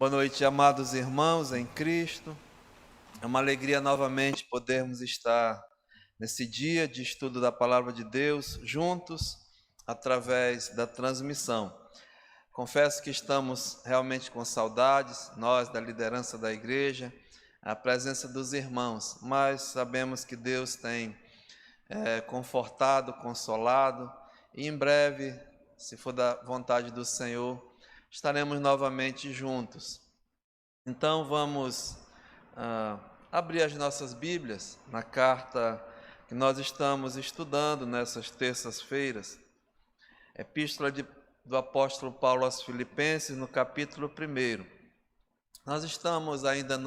Boa noite, amados irmãos em Cristo. É uma alegria novamente podermos estar nesse dia de estudo da Palavra de Deus juntos através da transmissão. Confesso que estamos realmente com saudades, nós da liderança da igreja, a presença dos irmãos, mas sabemos que Deus tem confortado, consolado e em breve, se for da vontade do Senhor, estaremos novamente juntos. Então vamos abrir as nossas Bíblias na carta que nós estamos estudando nessas terças-feiras, Epístola do apóstolo Paulo aos Filipenses, no capítulo 1. Nós estamos ainda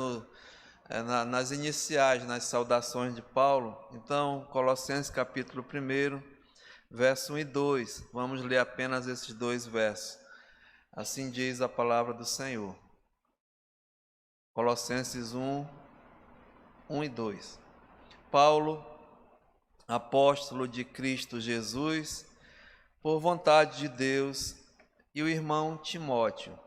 nas iniciais, nas saudações de Paulo. Então, Colossenses capítulo 1, verso 1 e 2. Vamos ler apenas esses dois versos. Assim diz a palavra do Senhor. Colossenses 1 e 2. Paulo, apóstolo de Cristo Jesus, por vontade de Deus, e o irmão Timóteo,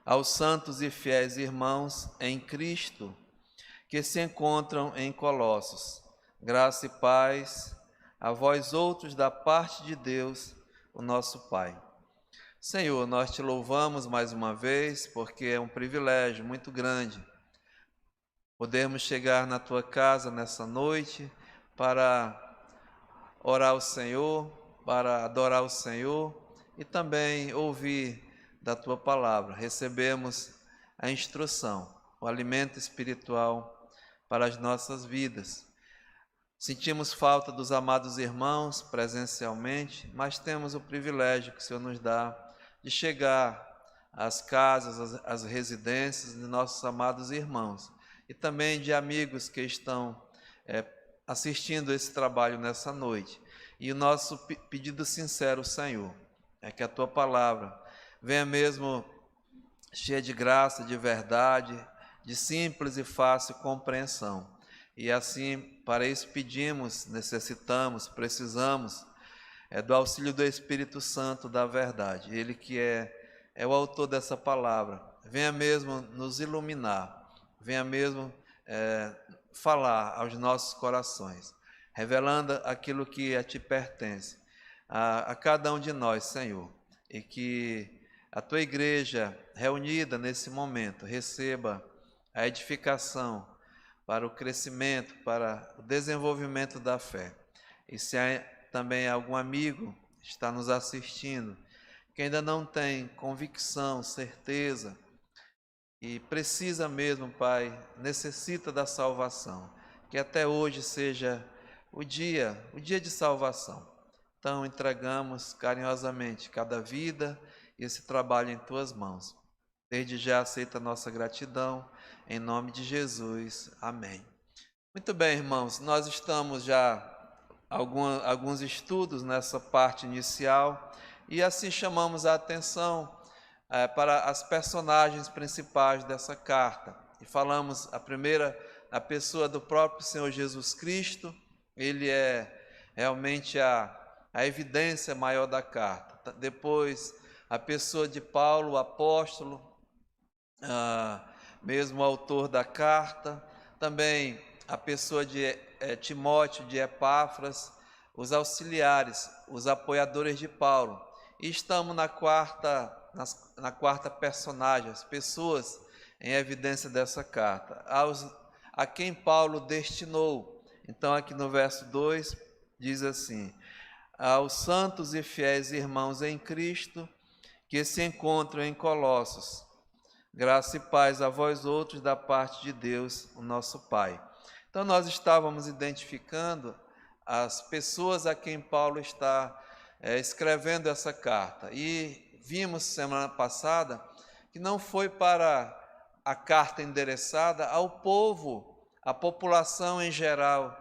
aos santos e fiéis irmãos em Cristo, que se encontram em Colossos, graça e paz a vós outros da parte de Deus, o nosso Pai. Senhor, nós te louvamos mais uma vez, porque é um privilégio muito grande podermos chegar na tua casa nessa noite para orar ao Senhor, para adorar o Senhor e também ouvir da tua palavra. Recebemos a instrução, o alimento espiritual para as nossas vidas. Sentimos falta dos amados irmãos presencialmente, mas temos o privilégio que o Senhor nos dá de chegar às casas, às residências de nossos amados irmãos e também de amigos que estão assistindo esse trabalho nessa noite. E o nosso pedido sincero, Senhor, é que a tua palavra venha mesmo cheia de graça, de verdade, de simples e fácil compreensão. E assim, para isso pedimos, necessitamos, precisamos do auxílio do Espírito Santo da verdade. Ele que é o autor dessa palavra. Venha mesmo nos iluminar, venha mesmo falar aos nossos corações, revelando aquilo que a ti pertence, a cada um de nós, Senhor, e que a tua igreja reunida nesse momento receba a edificação para o crescimento, para o desenvolvimento da fé. E se há também algum amigo que está nos assistindo, que ainda não tem convicção, certeza, e precisa mesmo, Pai, necessita da salvação, que até hoje seja o dia de salvação. Então entregamos carinhosamente cada vida e esse trabalho em Tuas mãos. Desde já aceita a nossa gratidão, em nome de Jesus. Amém. Muito bem, irmãos, nós estamos já alguns estudos nessa parte inicial e assim chamamos a atenção para as personagens principais dessa carta. E falamos a pessoa do próprio Senhor Jesus Cristo. Ele é realmente a evidência maior da carta. Depois, a pessoa de Paulo, o apóstolo, mesmo o autor da carta. Também a pessoa de Timóteo, de Epáfras, os auxiliares, os apoiadores de Paulo. E estamos na quarta personagem, as pessoas em evidência dessa carta, a quem Paulo destinou. Então aqui no verso 2 diz assim: aos santos e fiéis irmãos em Cristo que se encontram em Colossos, graça e paz a vós outros da parte de Deus, o nosso Pai. Então nós estávamos identificando as pessoas a quem Paulo está escrevendo essa carta. E vimos semana passada que não foi para a carta endereçada ao povo, à população em geral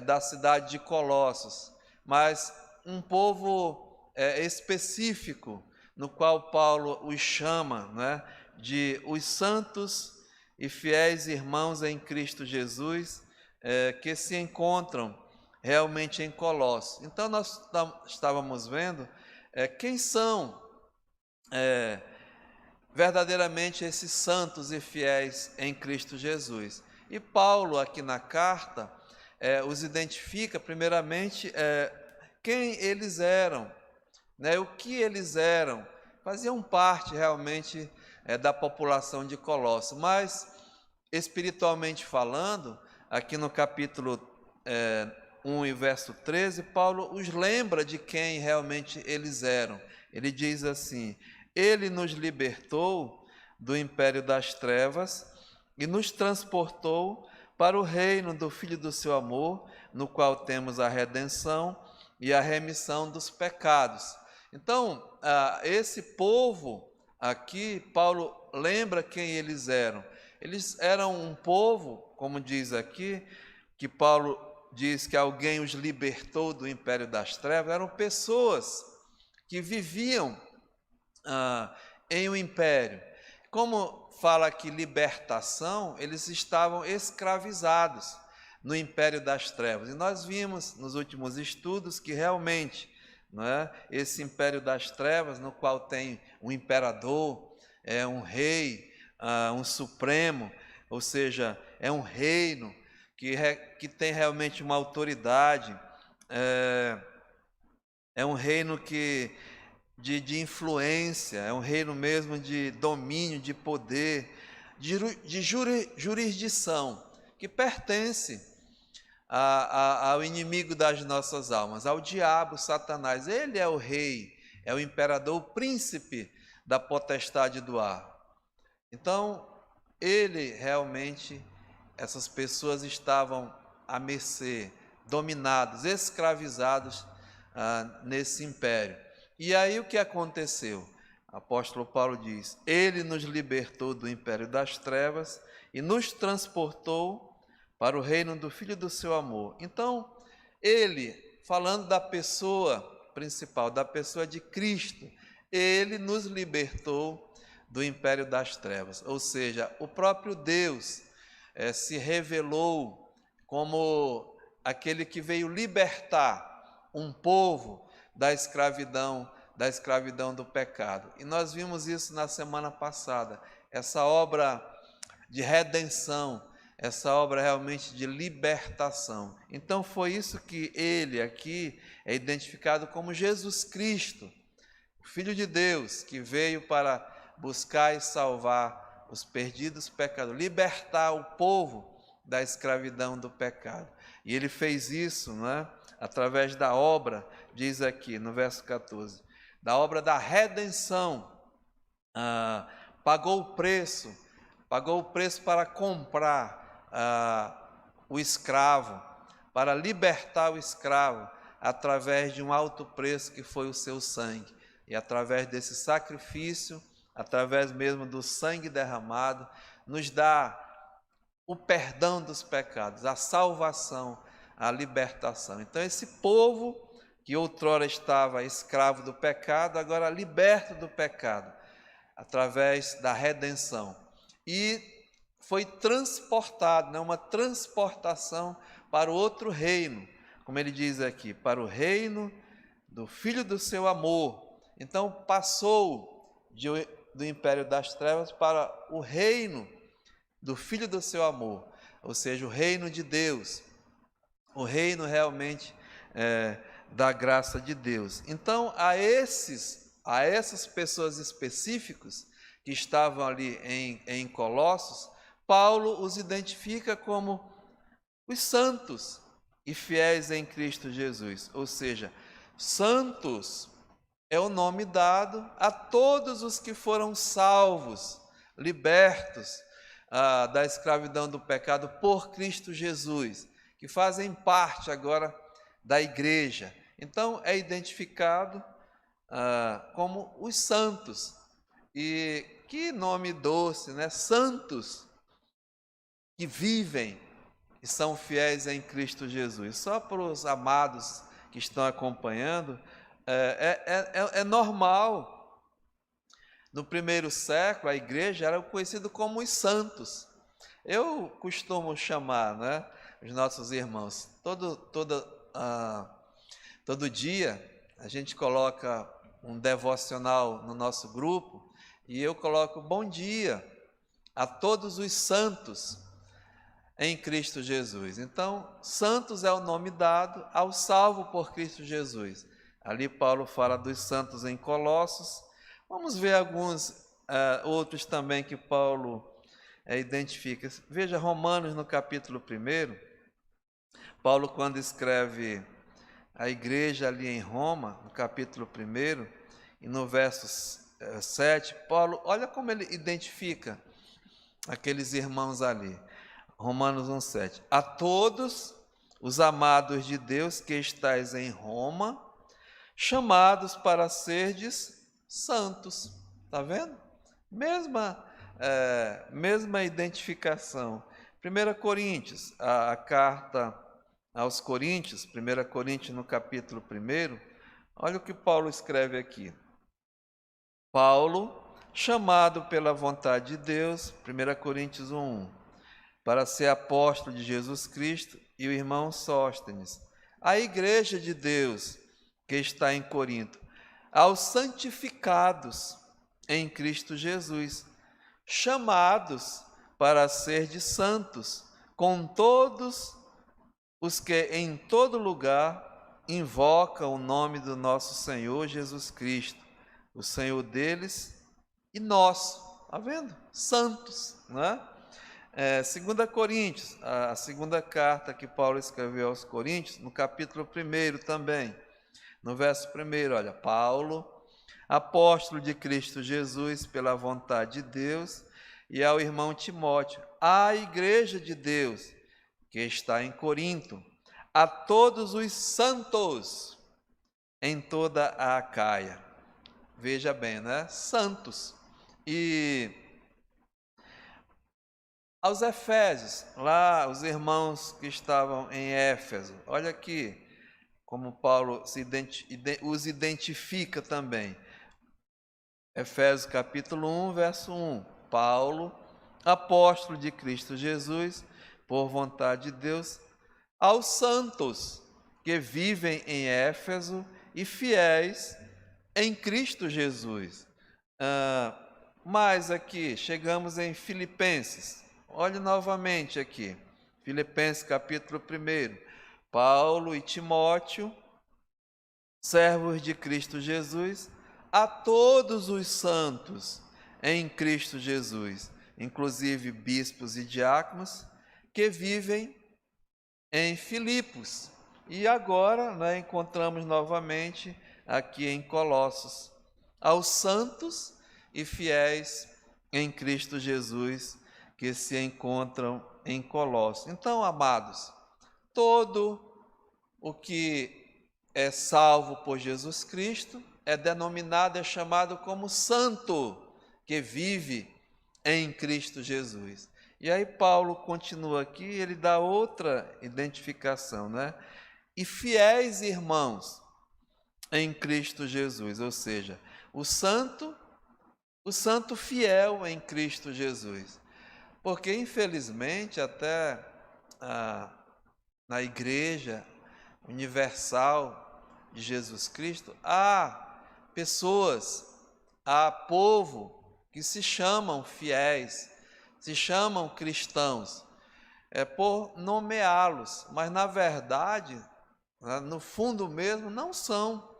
da cidade de Colossos, mas um povo específico, no qual Paulo os chama, né, de os santos e fiéis irmãos em Cristo Jesus, que se encontram realmente em Colossos. Então nós estávamos vendo quem são verdadeiramente esses santos e fiéis em Cristo Jesus. E Paulo, aqui na carta, os identifica, primeiramente, quem eles eram, né, o que eles eram. Faziam parte realmente da população de Colossos, mas espiritualmente falando, aqui no capítulo 1 e verso 13, Paulo os lembra de quem realmente eles eram. Ele diz assim: Ele nos libertou do império das trevas e nos transportou para o reino do Filho do seu amor, no qual temos a redenção e a remissão dos pecados. Então, esse povo aqui, Paulo lembra quem eles eram. Eles eram um povo, como diz aqui, que Paulo diz que alguém os libertou do império das trevas, eram pessoas que viviam em um império. Como fala aqui libertação, eles estavam escravizados no império das trevas. E nós vimos nos últimos estudos que realmente, esse império das trevas, no qual tem um imperador, um rei, um supremo, ou seja, é um reino que tem realmente uma autoridade, é um reino de influência, é um reino mesmo de domínio, de poder, de jurisdição, que pertence ao inimigo das nossas almas, ao diabo, Satanás. Ele é o rei, é o imperador, o príncipe da potestade do ar. Então, ele realmente, essas pessoas estavam à mercê, dominados, escravizados nesse império. E aí o que aconteceu? O apóstolo Paulo diz: Ele nos libertou do império das trevas e nos transportou para o reino do Filho do seu amor. Então, ele, falando da pessoa principal, da pessoa de Cristo, ele nos libertou do império das trevas. Ou seja, o próprio Deus se revelou como aquele que veio libertar um povo da escravidão do pecado. E nós vimos isso na semana passada, essa obra de redenção, essa obra realmente de libertação. Então foi isso que ele aqui é identificado como Jesus Cristo, o Filho de Deus, que veio para buscar e salvar os perdidos pecadores, libertar o povo da escravidão do pecado. E ele fez isso, através da obra, diz aqui no verso 14, da obra da redenção. Pagou o preço para comprar o escravo, para libertar o escravo, através de um alto preço que foi o seu sangue. E através desse sacrifício, através mesmo do sangue derramado, nos dá o perdão dos pecados, a salvação, a libertação. Então esse povo que outrora estava escravo do pecado, agora liberto do pecado, através da redenção. E foi transportado, uma transportação para o outro reino, como ele diz aqui, para o reino do Filho do seu amor. Então passou do império das trevas para o reino do Filho do seu amor, ou seja, o reino de Deus, o reino realmente da graça de Deus. Então a essas pessoas específicas que estavam ali em Colossos, Paulo os identifica como os santos e fiéis em Cristo Jesus, ou seja, santos é o nome dado a todos os que foram salvos, libertos da escravidão do pecado por Cristo Jesus, que fazem parte agora da igreja. Então é identificado como os santos. E que nome doce, Santos que vivem e são fiéis em Cristo Jesus. Só para os amados que estão acompanhando, é normal. No primeiro século, a igreja era conhecida como os santos. Eu costumo chamar, os nossos irmãos, todo dia a gente coloca um devocional no nosso grupo, E eu coloco bom dia a todos os santos em Cristo Jesus. Então, santos é o nome dado ao salvo por Cristo Jesus. Ali Paulo fala dos santos em Colossos. Vamos ver alguns outros também que Paulo identifica. Veja Romanos no capítulo 1. Paulo, quando escreve a igreja ali em Roma, no capítulo 1, e no verso 7, Paulo, olha como ele identifica aqueles irmãos ali. Romanos 1,7. A todos os amados de Deus que estais em Roma, chamados para serdes santos. Está vendo? Mesma identificação. 1 Coríntios, a carta aos Coríntios, 1 Coríntios no capítulo 1, olha o que Paulo escreve aqui. Paulo, chamado pela vontade de Deus, 1 Coríntios 1:1, para ser apóstolo de Jesus Cristo, e o irmão Sóstenes, a igreja de Deus que está em Corinto, aos santificados em Cristo Jesus, chamados para ser de santos, com todos os que em todo lugar invocam o nome do nosso Senhor Jesus Cristo, o Senhor deles e nosso. Está vendo? Santos, né? 2 Coríntios, a segunda carta que Paulo escreveu aos Coríntios, no capítulo 1 também, no verso 1, olha, Paulo, apóstolo de Cristo Jesus pela vontade de Deus, e ao irmão Timóteo, à igreja de Deus que está em Corinto, a todos os santos em toda a Acaia. Veja bem, né? Santos. E aos Efésios, lá os irmãos que estavam em Éfeso, olha aqui como Paulo os identifica também. Efésios capítulo 1, verso 1. Paulo, apóstolo de Cristo Jesus, por vontade de Deus, aos santos que vivem em Éfeso e fiéis em Cristo Jesus. Mas aqui, chegamos em Filipenses. Olhe novamente aqui, Filipenses capítulo 1. Paulo e Timóteo, servos de Cristo Jesus, a todos os santos em Cristo Jesus, inclusive bispos e diáconos, que vivem em Filipos. E agora, né, encontramos novamente aqui em Colossos, aos santos e fiéis em Cristo Jesus, que se encontram em Colossos. Então, amados, todo o que é salvo por Jesus Cristo é denominado, é chamado como santo, que vive em Cristo Jesus. E aí Paulo continua aqui, ele dá outra identificação, né? E fiéis irmãos em Cristo Jesus, ou seja, o santo fiel em Cristo Jesus. Porque, infelizmente, até na igreja universal de Jesus Cristo, há pessoas, há povo que se chamam fiéis, se chamam cristãos, por nomeá-los, mas na verdade, no fundo mesmo, não são.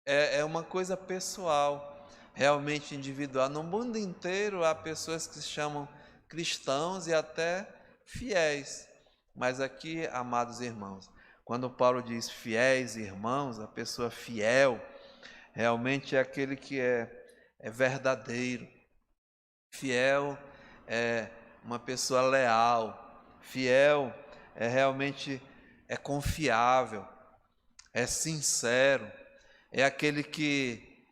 É uma coisa pessoal, realmente individual. No mundo inteiro há pessoas que se chamam cristãos e até fiéis. Mas aqui, amados irmãos, quando Paulo diz fiéis irmãos, a pessoa fiel realmente é aquele que é verdadeiro. Fiel é uma pessoa leal. Fiel realmente é confiável, é sincero, é aquele que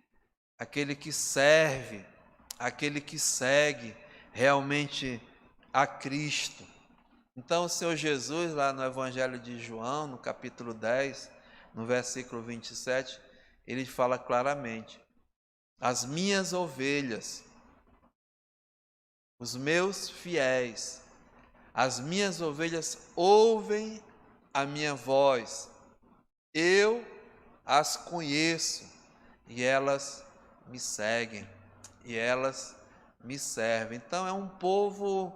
serve, aquele que segue realmente a Cristo. Então, o Senhor Jesus, lá no Evangelho de João, no capítulo 10, no versículo 27, ele fala claramente: as minhas ovelhas, os meus fiéis, as minhas ovelhas ouvem a minha voz, eu as conheço e elas me seguem. e elas me servem. Então é um povo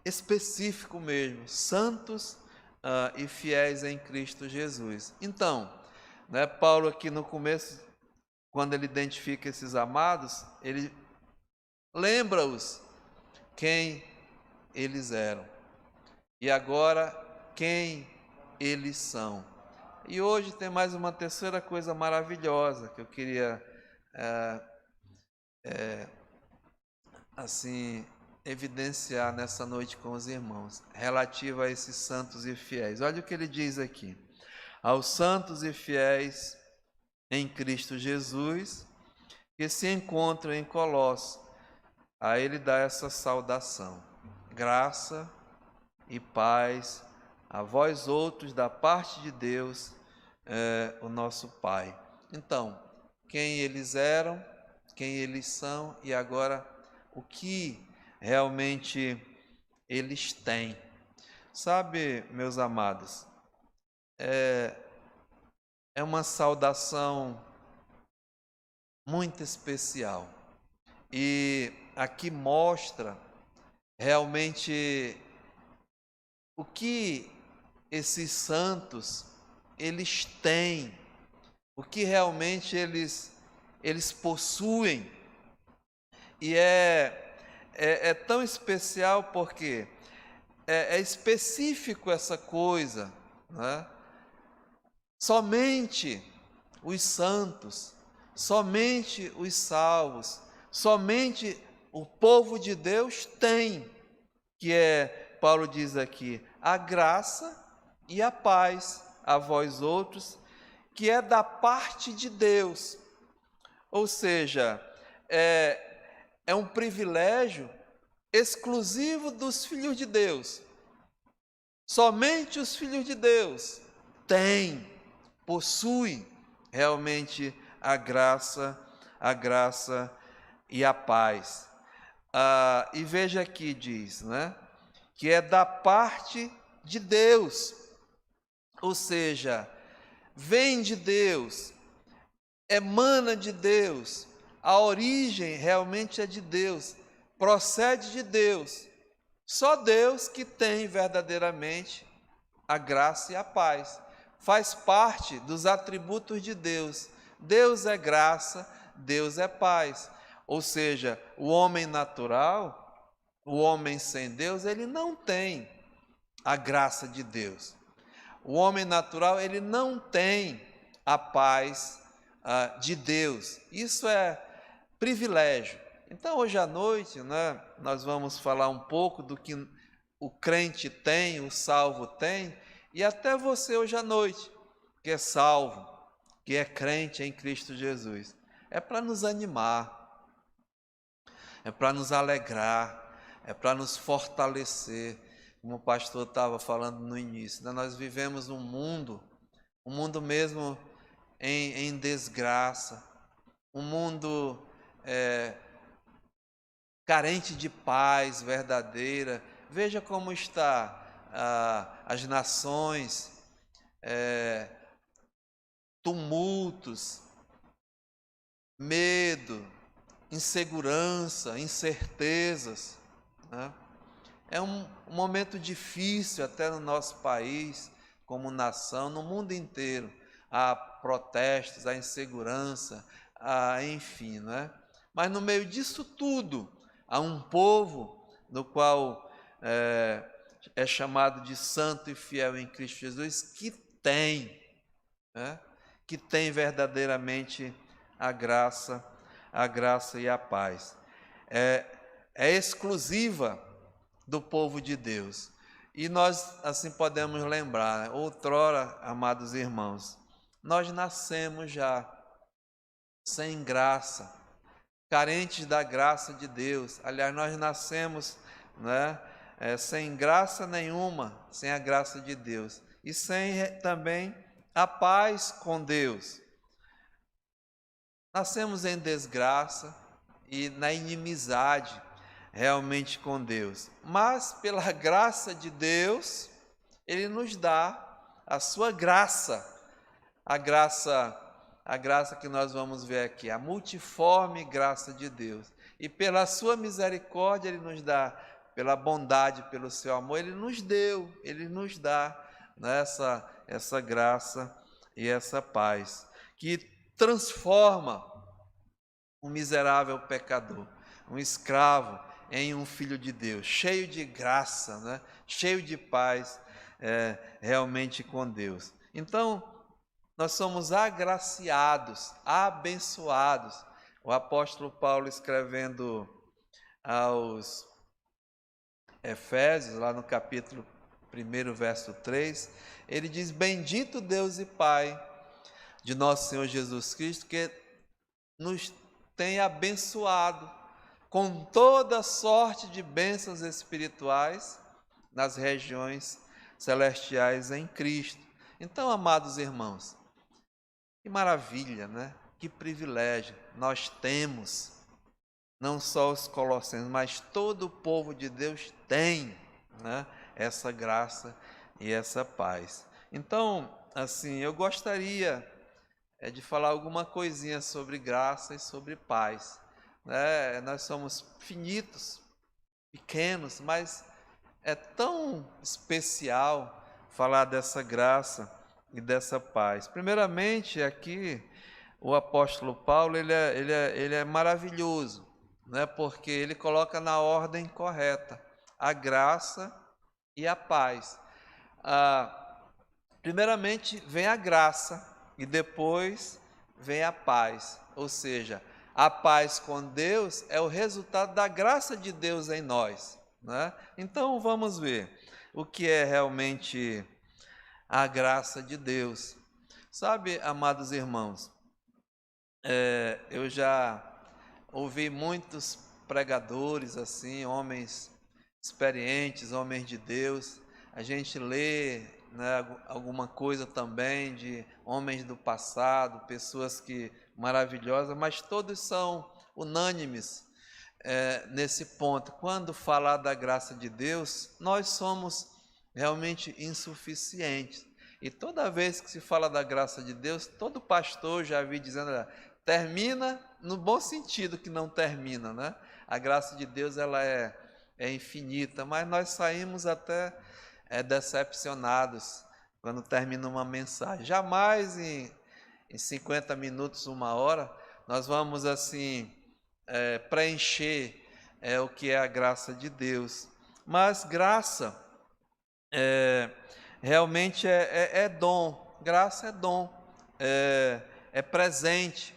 específico mesmo, santos e fiéis em Cristo Jesus. Então, né, Paulo aqui no começo, quando ele identifica esses amados, ele lembra-os quem eles eram e agora quem eles são. E hoje tem mais uma terceira coisa maravilhosa que eu queria assim evidenciar nessa noite com os irmãos, relativa a esses santos e fiéis. Olha o que ele diz aqui: aos santos e fiéis em Cristo Jesus que se encontram em Colossos, a ele dá essa saudação: graça e paz a vós outros da parte de Deus, o nosso Pai. Então, quem eles eram, quem eles são e agora o que realmente eles têm. Sabe, meus amados, é uma saudação muito especial e aqui mostra realmente o que esses santos eles têm, o que realmente eles possuem. E é tão especial porque é específico essa coisa, né? Somente os santos, somente os salvos, somente o povo de Deus tem, que Paulo diz aqui, a graça e a paz a vós outros, que é da parte de Deus. Ou seja, é um privilégio exclusivo dos filhos de Deus. Somente os filhos de Deus possuem realmente a graça e a paz. E veja aqui, diz, né, que é da parte de Deus, ou seja, vem de Deus, emana de Deus, a origem realmente é de Deus, procede de Deus. Só Deus que tem verdadeiramente a graça e a paz. Faz parte dos atributos de Deus. Deus é graça, Deus é paz. Ou seja, o homem natural, o homem sem Deus, ele não tem a graça de Deus. O homem natural, ele não tem a paz de Deus. Isso é privilégio. Então, hoje à noite, né, nós vamos falar um pouco do que o crente tem, o salvo tem, e até você hoje à noite, que é salvo, que é crente em Cristo Jesus. É para nos animar, é para nos alegrar, é para nos fortalecer. Como o pastor estava falando no início, né? Nós vivemos um mundo mesmo em desgraça, um mundo carente de paz verdadeira. Veja como está as nações, tumultos, medo, insegurança, incertezas, né? É um momento difícil até no nosso país, como nação, no mundo inteiro. Há protestos, há insegurança, enfim, né? Mas no meio disso tudo, há um povo no qual é chamado de santo e fiel em Cristo Jesus, que tem, né? Que tem verdadeiramente a graça e a paz. É exclusiva do povo de Deus. E nós assim podemos lembrar, né? Outrora, amados irmãos, nós nascemos já sem graça, carentes da graça de Deus. Aliás, nós nascemos, né, sem graça nenhuma, sem a graça de Deus. E sem também a paz com Deus. Nascemos em desgraça e na inimizade realmente com Deus. Mas pela graça de Deus, Ele nos dá a sua graça, a graça a graça que nós vamos ver aqui, a multiforme graça de Deus. E pela sua misericórdia Ele nos dá, pela bondade, pelo seu amor, Ele nos deu, Ele nos dá, né, essa graça e essa paz, que transforma um miserável pecador, um escravo, em um filho de Deus, cheio de graça, né? Cheio de paz, realmente com Deus. Então, nós somos agraciados, abençoados. O apóstolo Paulo, escrevendo aos Efésios, lá no capítulo 1, verso 3, ele diz: bendito Deus e Pai de nosso Senhor Jesus Cristo, que nos tem abençoado com toda sorte de bênçãos espirituais nas regiões celestiais em Cristo. Então, amados irmãos, que maravilha, né? Que privilégio nós temos, não só os colossenses, mas todo o povo de Deus tem, né, essa graça e essa paz. Então, assim, eu gostaria de falar alguma coisinha sobre graça e sobre paz. Né? Nós somos finitos, pequenos, mas é tão especial falar dessa graça e dessa paz. Primeiramente, aqui, o apóstolo Paulo, ele é maravilhoso, né? Porque ele coloca na ordem correta a graça e a paz. Primeiramente, vem a graça e depois vem a paz, ou seja, a paz com Deus é o resultado da graça de Deus em nós, né? Então vamos ver o que é realmente a graça de Deus. Sabe, amados irmãos, eu já ouvi muitos pregadores assim, homens experientes, homens de Deus. A gente lê, né, alguma coisa também de homens do passado, pessoas que maravilhosas, mas todos são unânimes nesse ponto. Quando falar da graça de Deus, nós somos realmente insuficientes. E toda vez que se fala da graça de Deus, todo pastor já vi dizendo, termina no bom sentido que não termina, né? A graça de Deus ela é infinita, mas nós saímos até decepcionados quando termina uma mensagem. Jamais em 50 minutos, 1 hora, nós vamos assim preencher o que é a graça de Deus. Mas graça realmente é dom, graça é dom, é presente,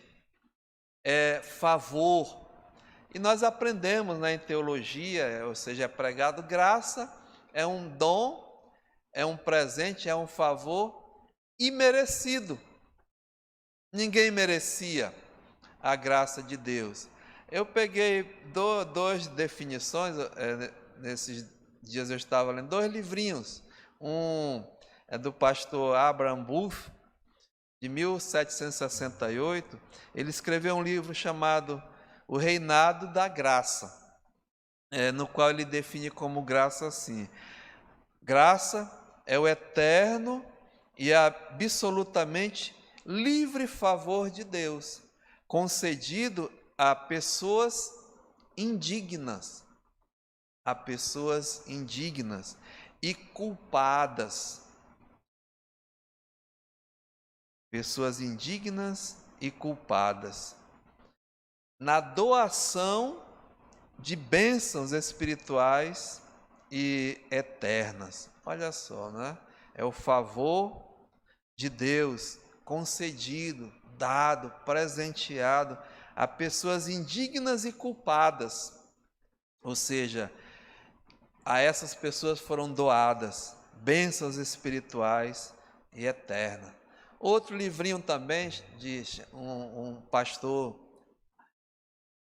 é favor. E nós aprendemos, né, em teologia, ou seja, é pregado, graça é um dom, é um presente, é um favor imerecido. Ninguém merecia a graça de Deus. Eu peguei duas definições, nesses dias eu estava lendo 2 livrinhos. Um é do pastor Abraham Buff, de 1768. Ele escreveu um livro chamado O Reinado da Graça, no qual ele define como graça assim: graça é o eterno e absolutamente livre favor de Deus, concedido a pessoas indignas, e culpadas. Pessoas indignas e culpadas, na doação de bênçãos espirituais e eternas. Olha só, né? É o favor de Deus concedido, dado, presenteado a pessoas indignas e culpadas. Ou seja, a essas pessoas foram doadas bênçãos espirituais e eternas. Outro livrinho também de um pastor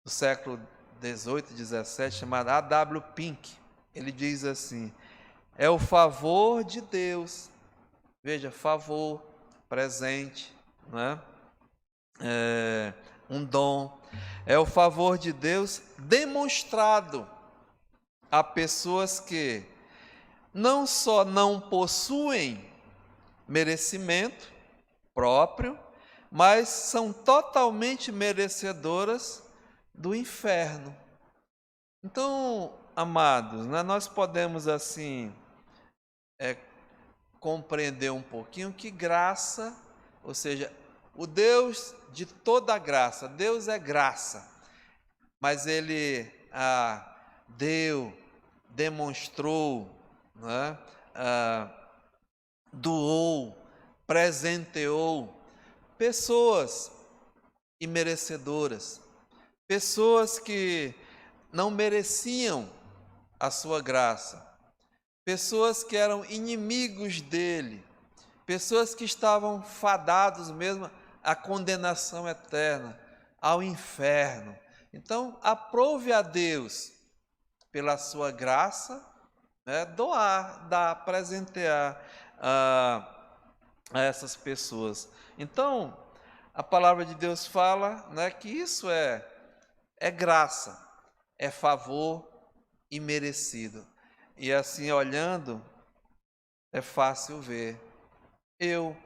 do século 18, 17, chamado A.W. Pink. Ele diz assim: é o favor de Deus, veja, favor, presente, né? Um dom, é o favor de Deus demonstrado a pessoas que não só não possuem merecimento próprio, mas são totalmente merecedoras do inferno. Então, amados, né, nós podemos assim compreender um pouquinho que graça, ou seja, o Deus de toda a graça, Deus é graça, mas Ele deu, demonstrou, né, doou, presenteou pessoas imerecedoras, pessoas que não mereciam a sua graça, pessoas que eram inimigos dele, pessoas que estavam fadados mesmo à condenação eterna, ao inferno. Então, aprove a Deus, pela sua graça, né, doar, dar, presentear a essas pessoas. Então, a palavra de Deus fala, né, que isso é graça, é favor imerecido. E assim, olhando, é fácil ver. Eu,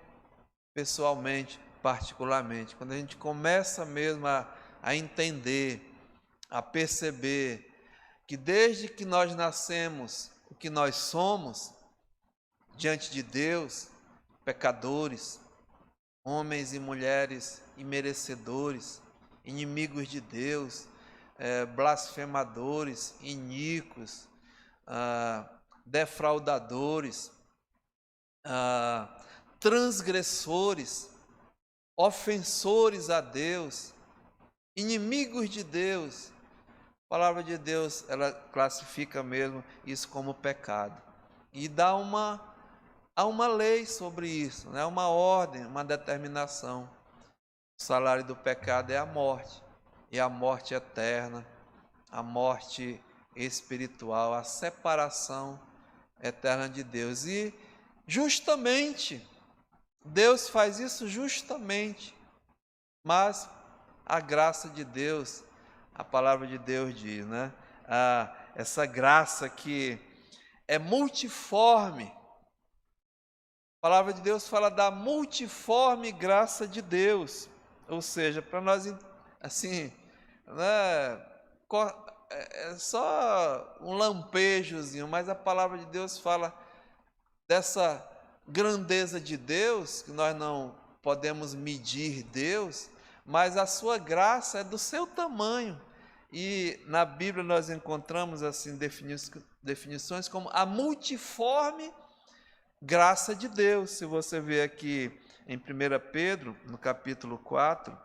pessoalmente, particularmente, quando a gente começa mesmo a entender, a perceber que desde que nós nascemos, o que nós somos, diante de Deus, pecadores, homens e mulheres imerecedores, inimigos de Deus, blasfemadores, iníquos, defraudadores, transgressores, ofensores a Deus, inimigos de Deus. A palavra de Deus, ela classifica mesmo isso como pecado e dá há uma lei sobre isso, né? Uma ordem, uma determinação. O salário do pecado é a morte, e a morte eterna, a morte espiritual, a separação eterna de Deus. E justamente, Deus faz isso justamente, mas a graça de Deus, a palavra de Deus diz, né? Essa graça que é multiforme. A palavra de Deus fala da multiforme graça de Deus, ou seja, para nós, assim, né, é só um lampejozinho, mas a palavra de Deus fala dessa grandeza de Deus, que nós não podemos medir Deus, mas a sua graça é do seu tamanho. E na Bíblia nós encontramos assim definições como a multiforme graça de Deus. Se você ver aqui em 1 Pedro, no capítulo 4,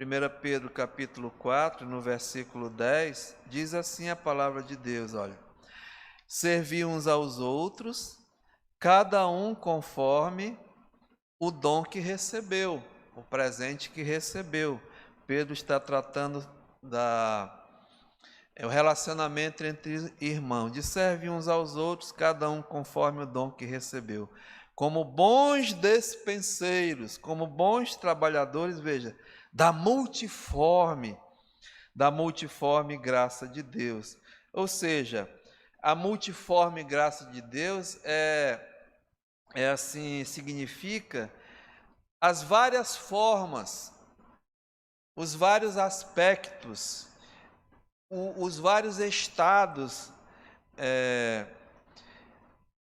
1 Pedro capítulo 4, no versículo 10, diz assim a palavra de Deus, olha: servi uns aos outros, cada um conforme o dom que recebeu, o presente que recebeu. Pedro está tratando o relacionamento entre irmãos, de servir uns aos outros, cada um conforme o dom que recebeu. Como bons despenseiros, como bons trabalhadores, veja, da multiforme graça de Deus. Ou seja, a multiforme graça de Deus assim, significa as várias formas, os vários aspectos, os vários estados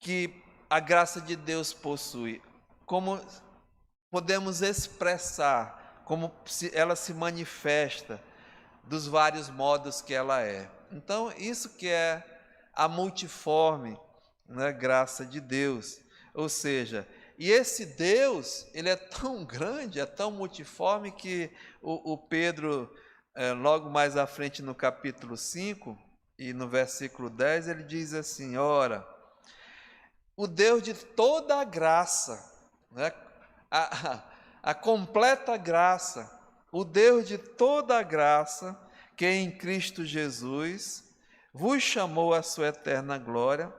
que a graça de Deus possui, como podemos expressar, como ela se manifesta, dos vários modos que ela é. Então, isso que é a multiforme, né, graça de Deus. Ou seja, e esse Deus, ele é tão grande, é tão multiforme, que o Pedro, logo mais à frente no capítulo 5, e no versículo 10, ele diz assim: ora, o Deus de toda a graça, né, a completa graça, o Deus de toda a graça, que em Cristo Jesus vos chamou à sua eterna glória,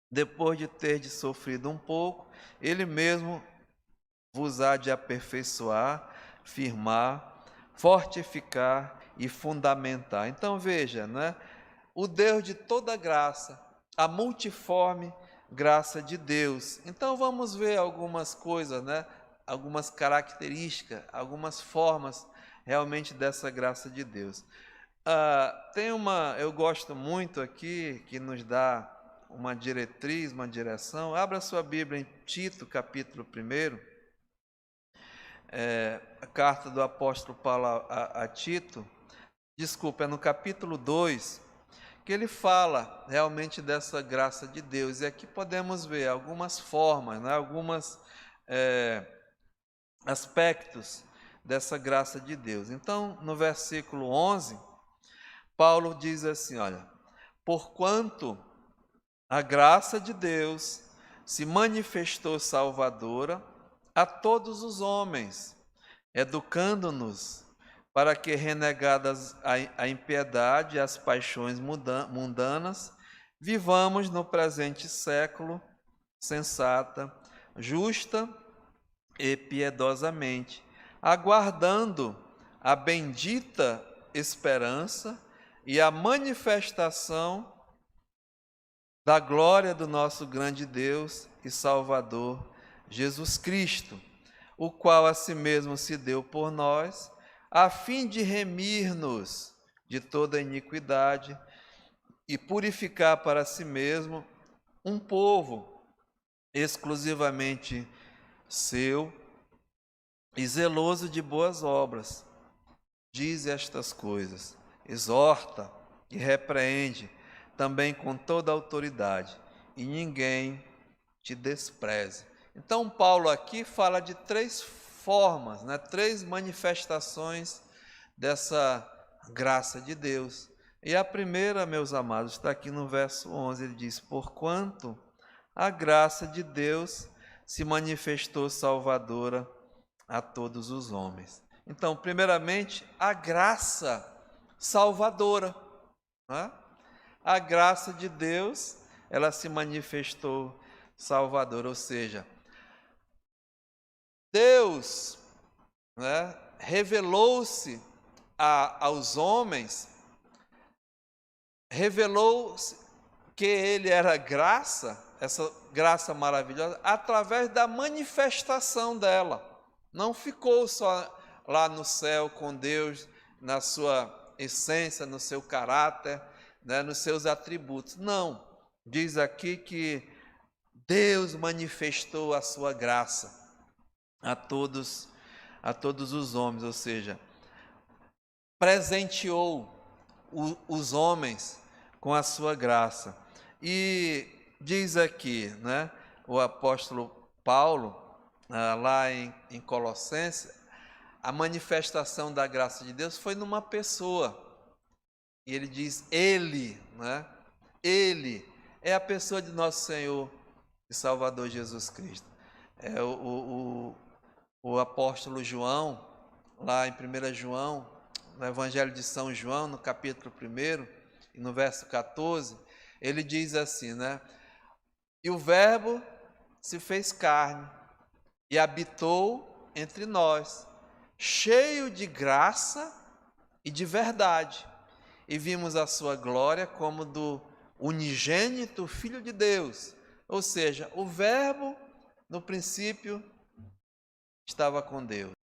depois de terdes sofrido um pouco, Ele mesmo vos há de aperfeiçoar, firmar, fortificar e fundamentar. Então veja, né? O Deus de toda graça, a multiforme graça de Deus. Então vamos ver algumas coisas, né? algumas características, algumas formas realmente dessa graça de Deus. Eu gosto muito aqui, que nos dá uma diretriz, uma direção. Abra sua Bíblia em Tito, capítulo 1, a carta do apóstolo Paulo a Tito, é no capítulo 2, que ele fala realmente dessa graça de Deus. E aqui podemos ver algumas formas, né, alguns aspectos dessa graça de Deus. Então, no versículo 11, Paulo diz assim, olha: porquanto a graça de Deus se manifestou salvadora a todos os homens, educando-nos para que, renegadas a impiedade e as paixões mundanas, vivamos no presente século sensata, justa e piedosamente, aguardando a bendita esperança e a manifestação da glória do nosso grande Deus e Salvador, Jesus Cristo, o qual a si mesmo se deu por nós, a fim de remir-nos de toda iniquidade e purificar para si mesmo um povo exclusivamente seu e zeloso de boas obras. Diz estas coisas, exorta e repreende também com toda a autoridade, e ninguém te despreze. Então, Paulo aqui fala de 3 formas, né, 3 manifestações dessa graça de Deus. E a primeira, meus amados, está aqui no verso 11, ele diz: porquanto a graça de Deus se manifestou salvadora a todos os homens. Então, primeiramente, a graça salvadora, né? A graça de Deus, ela se manifestou salvadora, ou seja, Deus, né, revelou-se aos homens, revelou que Ele era graça, essa graça maravilhosa, através da manifestação dela. Não ficou só lá no céu com Deus, na sua essência, no seu caráter, né, nos seus atributos. Não, diz aqui que Deus manifestou a sua graça a todos os homens, ou seja, presenteou os homens com a sua graça. E diz aqui, né, o apóstolo Paulo, lá em Colossenses, a manifestação da graça de Deus foi numa pessoa. E ele diz, Ele, né? Ele é a pessoa de nosso Senhor e Salvador Jesus Cristo. O apóstolo João, lá em 1 João, no Evangelho de São João, no capítulo 1, e no verso 14, ele diz assim, né? E o Verbo se fez carne e habitou entre nós, cheio de graça e de verdade. E vimos a sua glória como do unigênito Filho de Deus. Ou seja, o Verbo, no princípio, estava com Deus.